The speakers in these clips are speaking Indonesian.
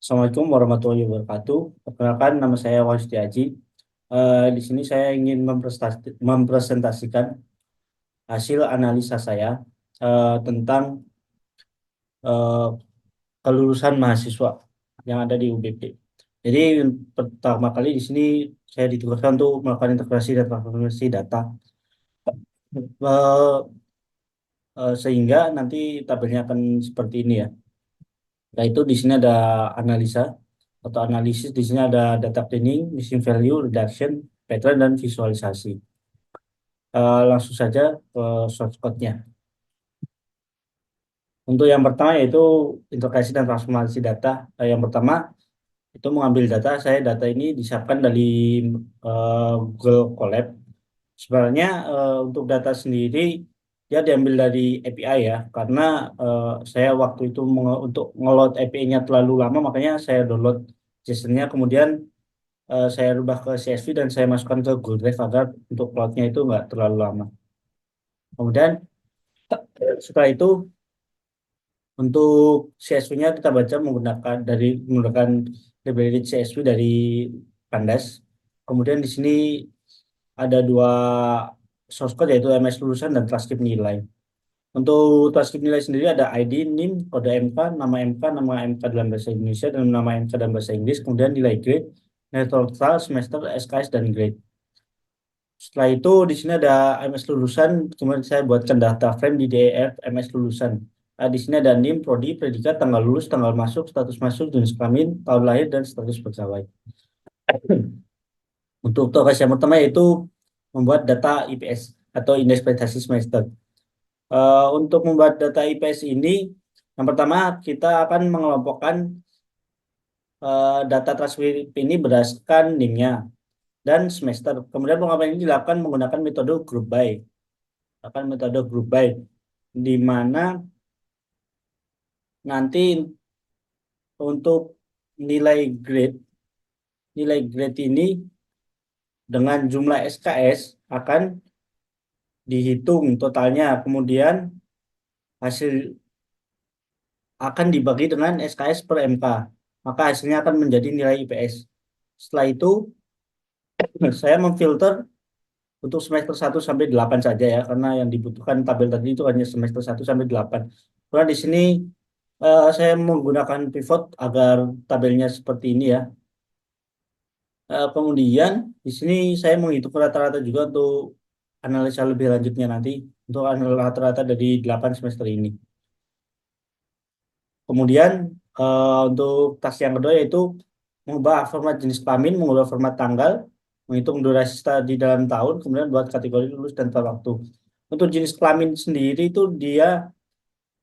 Assalamualaikum warahmatullahi wabarakatuh. Perkenalkan, nama saya Wahyu Setiaji. Di sini saya ingin mempresentasikan hasil analisa saya tentang eh, kelulusan mahasiswa yang ada di UBP. Jadi pertama kali di sini saya ditugaskan untuk melakukan integrasi dan transformasi data, Eh, sehingga nanti tabelnya akan seperti ini ya. Yaitu di sini ada analisa atau analisis, di sini ada data cleaning, missing value, reduction, pattern, dan visualisasi. Langsung saja ke shortcut-nya. Untuk yang pertama yaitu integrasi dan transformasi data. Yang pertama itu mengambil data, data ini disiapkan dari Google Colab. Sebenarnya untuk data sendiri dia diambil dari API ya, karena saya waktu itu untuk ngeload API-nya terlalu lama, makanya saya download JSON-nya, kemudian saya rubah ke CSV dan saya masukkan ke Google Drive agar untuk cloud-nya itu nggak terlalu lama. Kemudian setelah itu untuk CSV-nya kita baca menggunakan library CSV dari Pandas. Kemudian di sini ada dua source code yaitu MS lulusan dan transkrip nilai. Untuk transkrip nilai sendiri ada ID, NIM, kode MK, nama MK dalam bahasa Indonesia dan nama MK dalam bahasa Inggris, kemudian nilai grade, nilai total, semester, SKS, dan grade. Setelah itu di sini ada MS lulusan, kemudian saya buatkan data frame di DEF MS lulusan. Di sini ada NIM, prodi, predikat, tanggal lulus, tanggal masuk, jenis kelamin, tahun lahir, dan status pegawai. Untuk tugas yang pertama yaitu membuat data IPS atau indeks prestasi semester. Untuk membuat data IPS ini, yang pertama kita akan mengelompokkan data transkrip ini berdasarkan NIM-nya dan semester. Kemudian pengembangan ini dilakukan menggunakan metode group by. Di mana nanti untuk nilai grade, nilai grade ini dengan jumlah SKS akan dihitung totalnya, kemudian hasil akan dibagi dengan SKS per MK, maka hasilnya akan menjadi nilai IPS. Setelah itu saya memfilter untuk semester 1 sampai 8 saja ya, karena yang dibutuhkan tabel tadi itu hanya semester 1 sampai 8. Karena di sini saya menggunakan pivot agar tabelnya seperti ini ya. Kemudian di sini saya menghitung rata-rata juga untuk analisa lebih lanjutnya nanti untuk analisa rata-rata dari 8 semester ini. Kemudian untuk tas yang kedua yaitu mengubah format jenis kelamin, mengubah format tanggal, menghitung durasi studi dalam tahun, kemudian buat kategori lulus dan tepat waktu. Untuk jenis kelamin sendiri itu dia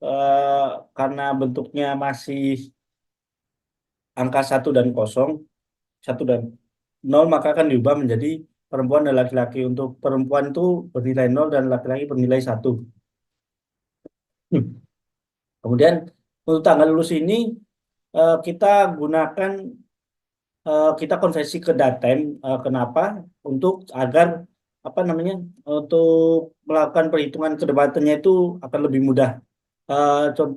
eh, karena bentuknya masih angka satu dan kosong, satu dan nol, maka akan diubah menjadi perempuan dan laki-laki. Untuk perempuan itu bernilai nol dan laki-laki bernilai satu. Kemudian untuk tanggal lulus ini kita gunakan kita konversi ke datem. Kenapa? Untuk agar apa namanya? Untuk melakukan perhitungan kedepannya itu akan lebih mudah.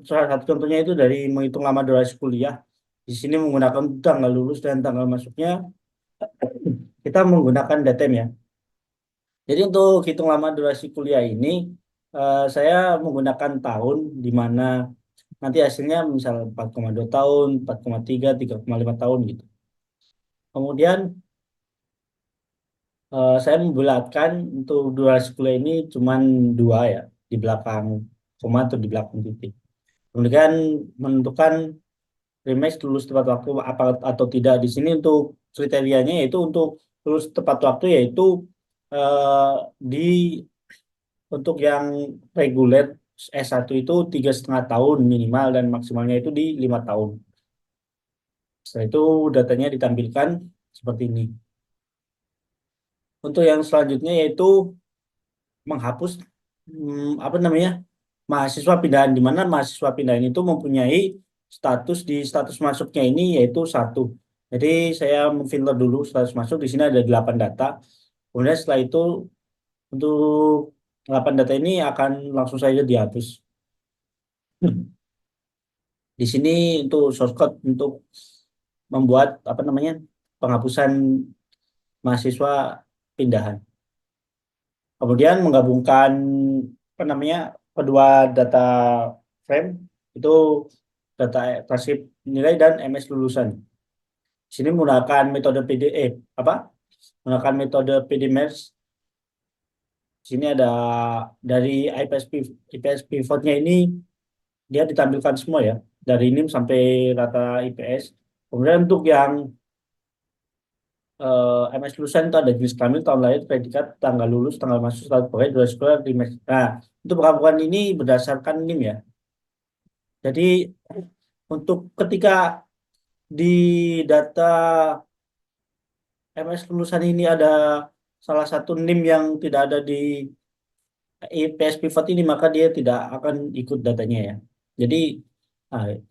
Salah satu contohnya itu dari menghitung lama durasi kuliah. Di sini menggunakan tanggal lulus dan tanggal masuknya, kita menggunakan datem ya. Jadi untuk hitung lama durasi kuliah ini, saya menggunakan tahun di mana nanti hasilnya misal 4,2 tahun, 4,3, 3,5 tahun gitu. Kemudian saya membulatkan untuk durasi kuliah ini cuma dua ya, di belakang koma atau di belakang titik. Kemudian menentukan rematch lulus tepat waktu apa atau tidak. Di sini untuk kriterianya yaitu untuk lulus tepat waktu yaitu eh, di untuk yang reguler S1 itu 3,5 tahun minimal dan maksimalnya itu di 5 tahun. Setelah itu datanya ditampilkan seperti ini. Untuk yang selanjutnya yaitu menghapus apa namanya mahasiswa pindahan, di mana mahasiswa pindahan itu mempunyai status di status masuknya ini yaitu satu. Jadi saya memfilter dulu status masuk, di sini ada 8 data. Kemudian setelah itu untuk 8 data ini akan langsung saja dihapus. Di sini untuk shortcut untuk membuat apa namanya penghapusan mahasiswa pindahan. Kemudian menggabungkan apa namanya kedua data frame itu data transkrip nilai dan MS lulusan. Di sini menggunakan metode apa? Menggunakan metode PD-MERS. Di sini ada dari IPS pivotnya ini dia ditampilkan semua ya dari NIM sampai rata IPS. Kemudian untuk yang MS lulusan itu ada jenis kelamin, tahun lahir, predikat, tanggal lulus, tanggal masuk, status pegawai, durasi sekolah, trimester. Nah, untuk pengakuan ini berdasarkan NIM ya. Jadi untuk ketika di data MS lulusan ini ada salah satu NIM yang tidak ada di IPS pivot ini, maka dia tidak akan ikut datanya ya. Jadi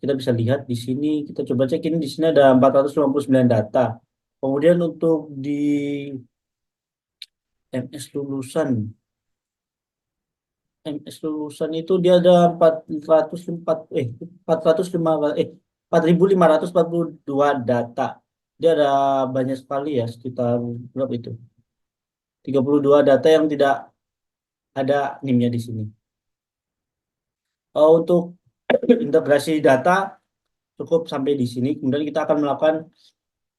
kita bisa lihat di sini, kita coba cek ini di sini ada 459 data. Kemudian untuk di MS lulusan MS lulusan itu dia ada 405 4.542 data. Dia ada banyak sekali ya, sekitar berapa itu? 32 data yang tidak ada NIM-nya di sini. Untuk integrasi data cukup sampai di sini. Kemudian kita akan melakukan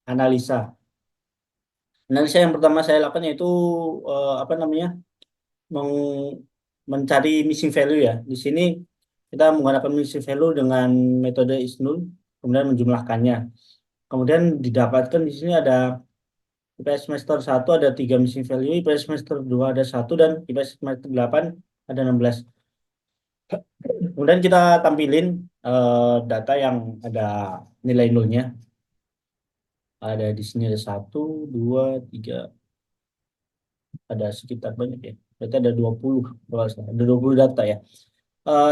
analisa. Analisa yang pertama saya lakukan yaitu apa namanya? Mencari missing value ya. Di sini kita menggunakan missing value dengan metode ISNUL, kemudian menjumlahkannya. Kemudian didapatkan di sini ada IPS semester 1 ada 3 missing value, IPS semester 2 ada 1, dan IPS semester 8 ada 16. Kemudian kita tampilin data yang ada nilai nolnya. Ada di sini ada 1, 2, 3, ada sekitar banyak ya. Berarti ada 20, kalau nggak salah. Ada 20 data ya.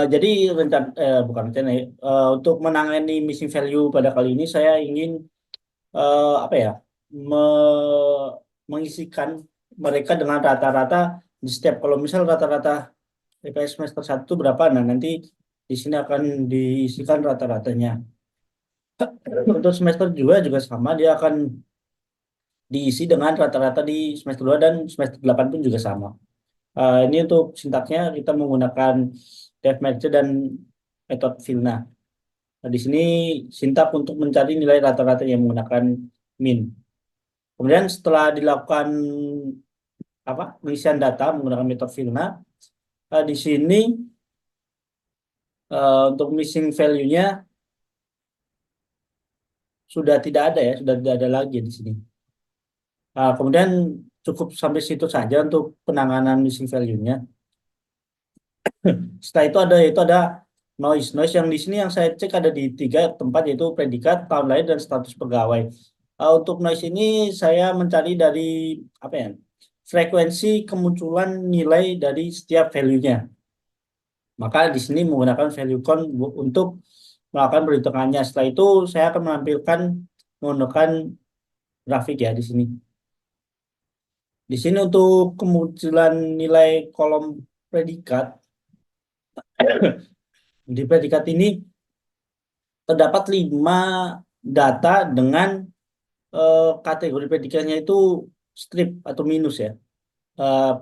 Jadi rencana bukan rencana ya. Untuk menangani missing value pada kali ini saya ingin apa ya mengisikan mereka dengan rata-rata di setiap kalau misal rata-rata IPS semester 1 berapa, nah nanti di sini akan diisikan rata-ratanya. Untuk semester juga sama, dia akan diisi dengan rata-rata di semester 2 dan semester 8 pun juga sama. Ini untuk sintaksnya kita menggunakan def merge dan metode Vilna. Nah, di sini sintak untuk mencari nilai rata-rata yang menggunakan min. Kemudian setelah dilakukan pengisian data menggunakan metode Vilna, di sini untuk missing value-nya sudah tidak ada ya, sudah tidak ada lagi di sini. Kemudian cukup sampai situ saja untuk penanganan missing value-nya. Setelah itu ada noise. Noise yang di sini yang saya cek ada di 3 tempat yaitu predikat, tahun lahir, dan status pegawai. Untuk noise ini saya mencari dari apa ya? Frekuensi kemunculan nilai dari setiap value-nya. Maka di sini menggunakan value count untuk melakukan perhitungannya. Setelah itu saya akan menggunakan grafik ya di sini. Di sini untuk kemunculan nilai kolom predikat, di predikat ini terdapat 5 data dengan kategori predikatnya itu strip atau minus ya.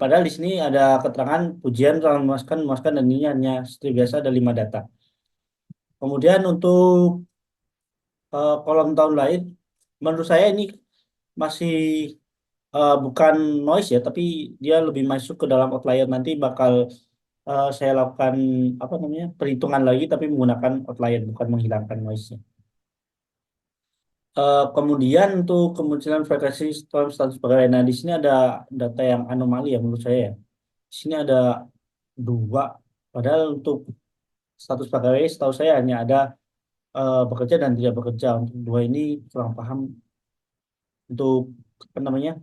Padahal di sini ada keterangan pujian, memuaskan, memuaskan, dan ini hanya strip biasa ada 5 data. Kemudian untuk kolom tahun lahir, menurut saya ini masih bukan noise ya, tapi dia lebih masuk ke dalam outlier. Nanti bakal saya lakukan apa namanya perhitungan lagi, tapi menggunakan outlier bukan menghilangkan noise-nya. Kemudian untuk kemunculan frekuensi storm status pegawai. Nah, di sini ada data yang anomali ya menurut saya ya. Di sini ada 2. Padahal untuk status pegawai setahu saya hanya ada bekerja dan tidak bekerja. Untuk 2 ini kurang paham untuk apa namanya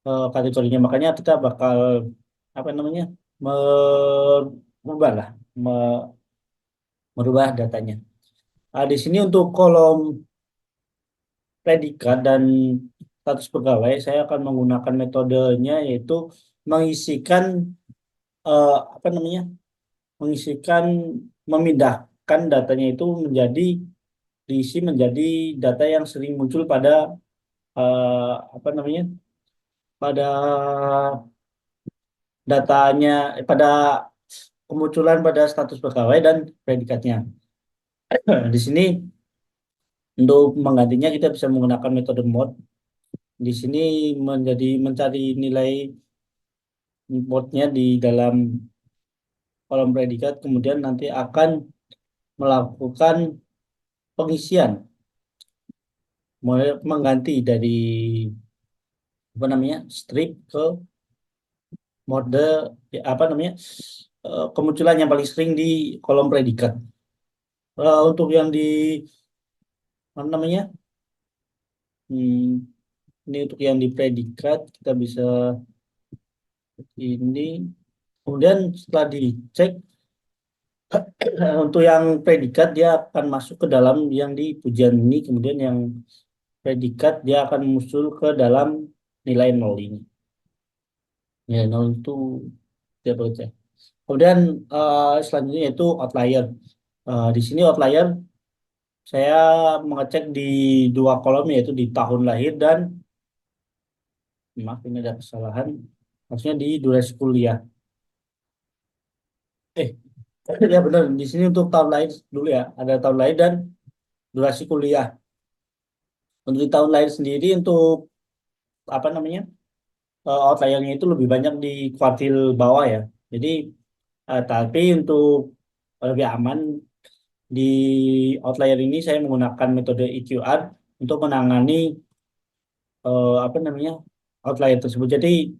kategorinya. Makanya kita bakal apa namanya merubah lah, merubah datanya. Di sini untuk kolom predikat dan status pegawai, saya akan menggunakan metodenya yaitu mengisikan apa namanya, mengisikan memindahkan datanya itu menjadi diisi menjadi data yang sering muncul pada apa namanya, pada datanya, pada kemunculan pada status pegawai dan predikatnya. Di sini untuk menggantinya kita bisa menggunakan metode mod. Di sini menjadi mencari nilai modnya di dalam kolom predikat, kemudian nanti akan melakukan pengisian, mulai mengganti dari apa namanya strip ke mode, ya, apa namanya, kemunculan yang paling sering di kolom predikat. Untuk yang di apa namanya, hmm, ini untuk yang di predikat kita bisa ini, kemudian setelah dicek untuk yang predikat dia akan masuk ke dalam yang di pujian ini, kemudian yang predikat dia akan muncul ke dalam nilai nol ini. Nilai nol itu dia baca. Kemudian selanjutnya yaitu outlier. Di sini outlier saya mengecek di dua kolom, yaitu di tahun lahir dan, maaf ini ada kesalahan, maksudnya di durasi kuliah. Eh, ya benar, di sini untuk tahun lahir dulu ya, ada tahun lahir dan durasi kuliah. Untuk di tahun lahir sendiri untuk apa namanya, outliernya itu lebih banyak di kuartil bawah ya. Jadi tapi untuk lebih aman di outlier ini saya menggunakan metode EQR untuk menangani apa namanya, outlier tersebut. Jadi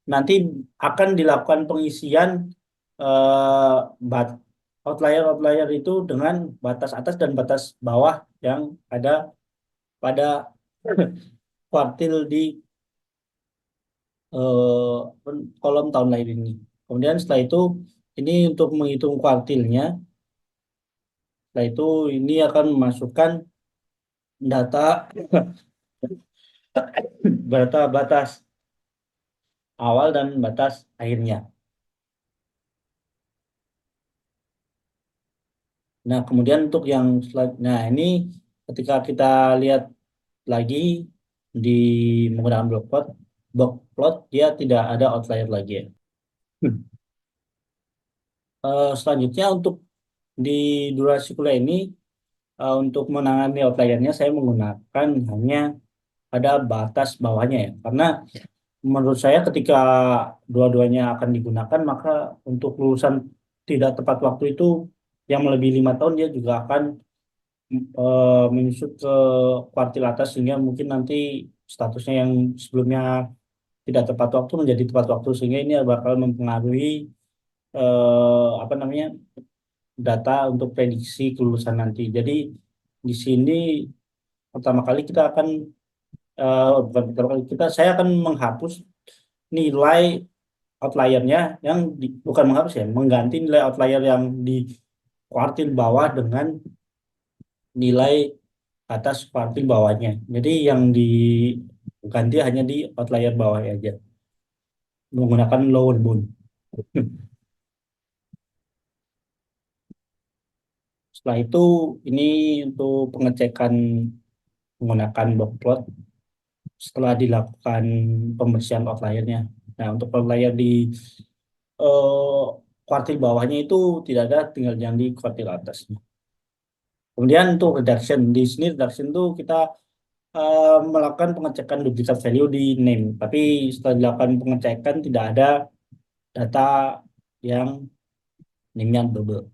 nanti akan dilakukan pengisian eh, bat outlier itu dengan batas atas dan batas bawah yang ada pada kuartil di kolom tahun lahir ini. Kemudian setelah itu ini untuk menghitung kuartilnya. Setelah itu ini akan memasukkan data data batas awal dan batas akhirnya. Nah, kemudian untuk yang nah ini ketika kita lihat lagi di menggunakan block plot dia tidak ada outlier lagi ya. Selanjutnya untuk di durasi kuliah ini, untuk menangani outliernya saya menggunakan hanya ada batas bawahnya ya. Karena menurut saya ketika dua-duanya akan digunakan, maka untuk lulusan tidak tepat waktu itu yang melebihi 5 tahun dia juga akan menyusut ke kuartil atas, sehingga mungkin nanti statusnya yang sebelumnya tidak tepat waktu menjadi tepat waktu, sehingga ini bakal mempengaruhi apa namanya, data untuk prediksi kelulusan nanti. Jadi di sini pertama kali kita akan bukan pertama kali kita saya akan menghapus nilai outliernya yang bukan menghapus ya, mengganti nilai outlier yang di kuartil bawah dengan nilai atas kuartil bawahnya. Jadi yang diganti hanya di outlier bawah aja menggunakan lower bound. Setelah itu ini untuk pengecekan menggunakan box plot setelah dilakukan pembersihan outliernya. Nah, untuk outlier di eh, kuartil bawahnya itu tidak ada, tinggal yang di kuartil atas. Kemudian untuk reduction, di sini reduction itu kita melakukan pengecekan duplicate value di name. Tapi setelah dilakukan pengecekan tidak ada data yang name-nya double.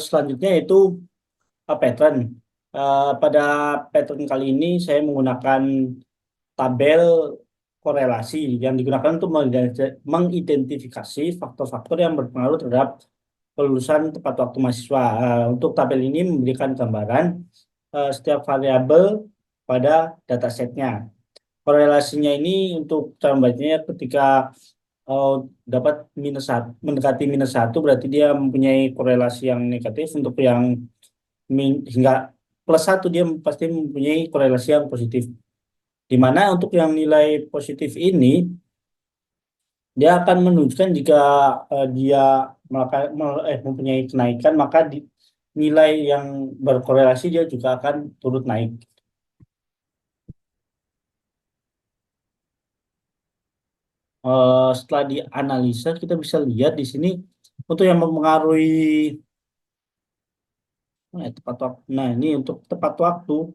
Selanjutnya itu pattern. Pada pattern kali ini saya menggunakan tabel korelasi yang digunakan untuk mengidentifikasi faktor-faktor yang berpengaruh terhadap kelulusan tepat waktu mahasiswa. Untuk tabel ini memberikan gambaran setiap variabel pada datasetnya. Korelasinya ini untuk cara membacanya ketika eh, dapat mendekati -1 berarti dia mempunyai korelasi yang negatif. Untuk yang hingga +1 dia pasti mempunyai korelasi yang positif. Di mana untuk yang nilai positif ini Dia akan menunjukkan jika dia mempunyai kenaikan, maka nilai yang berkorelasi dia juga akan turut naik. Setelah dianalisa, kita bisa lihat di sini untuk yang mempengaruhi tepat waktu. Nah, ini untuk tepat waktu,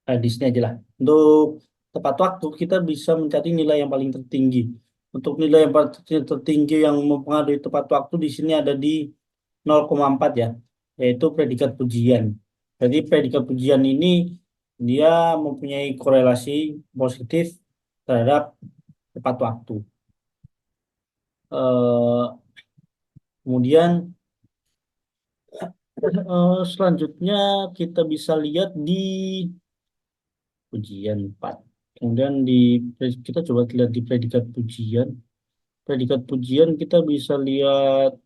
di sini aja lah. Untuk tepat waktu, kita bisa mencari nilai yang paling tertinggi. Untuk nilai yang paling tertinggi yang mempengaruhi tepat waktu di sini ada di 0,4 ya, yaitu predikat pujian. Jadi predikat pujian ini dia mempunyai korelasi positif terhadap tepat waktu. Kemudian selanjutnya kita bisa lihat di pujian 4. Kemudian kita coba lihat di predikat pujian. Predikat pujian kita bisa lihat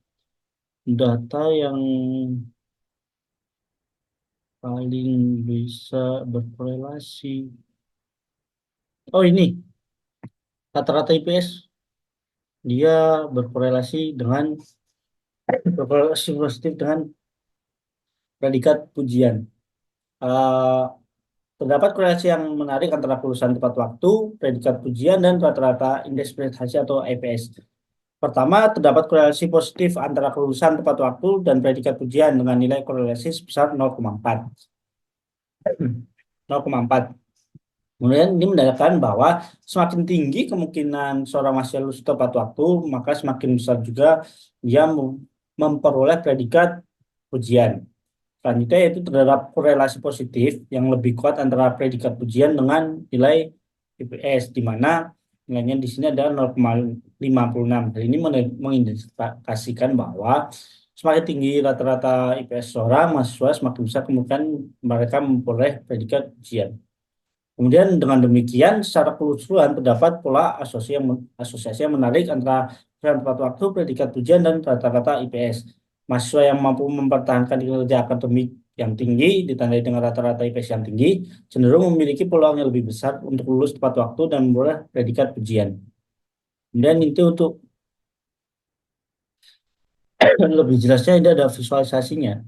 data yang paling bisa berkorelasi. Oh ini, rata-rata IPS dia berkorelasi positif dengan predikat pujian. Eh, Terdapat korelasi yang menarik antara kelulusan tepat waktu, predikat pujian, dan rata-rata indeks prestasi atau IPS. Pertama, terdapat korelasi positif antara kelulusan tepat waktu dan predikat pujian dengan nilai korelasi sebesar 0,4. 0,4. Kemudian ini menandakan bahwa semakin tinggi kemungkinan seorang mahasiswa lulus tepat waktu, maka semakin besar juga dia memperoleh predikat pujian. Selanjutnya yaitu terdapat korelasi positif yang lebih kuat antara predikat pujian dengan nilai IPS, di mana nilainya di sini adalah 0,56. Hal ini mengindikasikan bahwa semakin tinggi rata-rata IPS seorang mahasiswa, semakin besar kemungkinan mereka memperoleh predikat pujian. Kemudian dengan demikian, secara keseluruhan terdapat pola asosiasi yang menarik antara tepat waktu, predikat pujian, dan rata-rata IPS. Mahasiswa yang mampu mempertahankan kinerja akademik yang tinggi, ditandai dengan rata-rata IPS yang tinggi, cenderung memiliki peluang yang lebih besar untuk lulus tepat waktu dan memperoleh predikat pujian. Kemudian itu untuk lebih jelasnya, ini ada visualisasinya.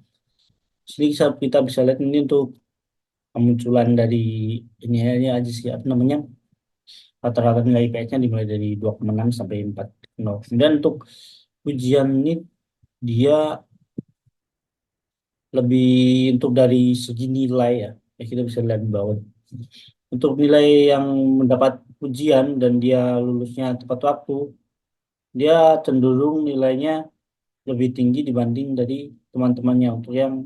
Sini kita bisa lihat ini untuk kemunculan dari ini aja sih, apa namanya, rata-rata nilai IPS-nya dimulai dari 2,6 sampai 4,0. Kemudian untuk ujian ini dia lebih untuk dari segi nilai ya. Kita bisa lihat di bawah. Untuk nilai yang mendapat ujian dan dia lulusnya tepat waktu, dia cenderung nilainya lebih tinggi dibanding dari teman-temannya untuk yang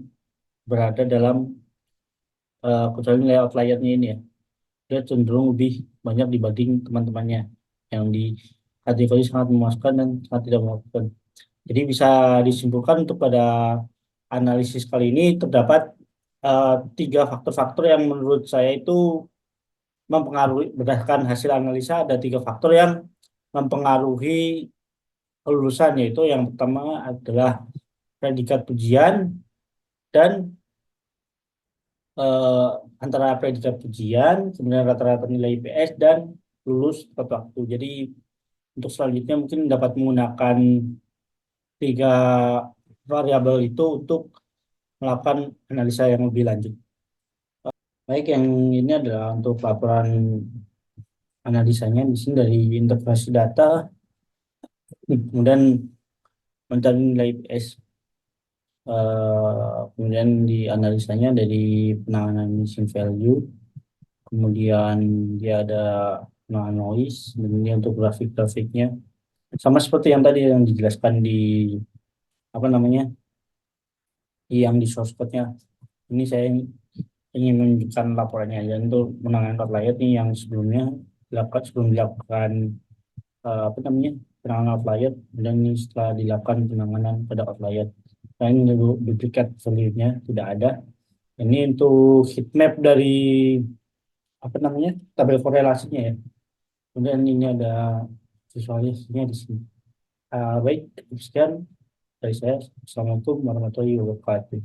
berada dalam kecuali nilai outliernya ini ya. Dia cenderung lebih banyak dibanding teman-temannya yang di kategori sangat memuaskan dan sangat tidak memuaskan. Jadi bisa disimpulkan untuk pada analisis kali ini terdapat eh, tiga faktor-faktor yang menurut saya itu mempengaruhi, berdasarkan hasil analisa ada tiga faktor yang mempengaruhi kelulusan, yaitu yang pertama adalah predikat pujian dan eh, antara predikat pujian, kemudian rata-rata nilai IPS dan lulus tepat waktu. Jadi untuk selanjutnya mungkin dapat menggunakan tiga variabel itu untuk melakukan analisa yang lebih lanjut. Baik, yang ini adalah untuk laporan analisanya di sini dari integrasi data, kemudian mencari nilai PS, kemudian dianalisanya dari penanganan missing value, kemudian dia ada penanganan noise, dan ini untuk grafik-grafiknya. Sama seperti yang tadi yang dijelaskan di apa namanya, yang di source code-nya. Ini saya ingin menunjukkan laporannya aja untuk penanganan outlier nih yang sebelum dilakukan apa namanya, penanganan outlier, dan ini setelah dilakukan penanganan pada outlier. Nah ini duplikat value-nya tidak ada. Ini untuk heat map dari apa namanya, tabel korelasinya ya. Kemudian ini ada visualisasinya di sini. Baik, sekian dari saya. Assalamualaikum warahmatullahi wabarakatuh.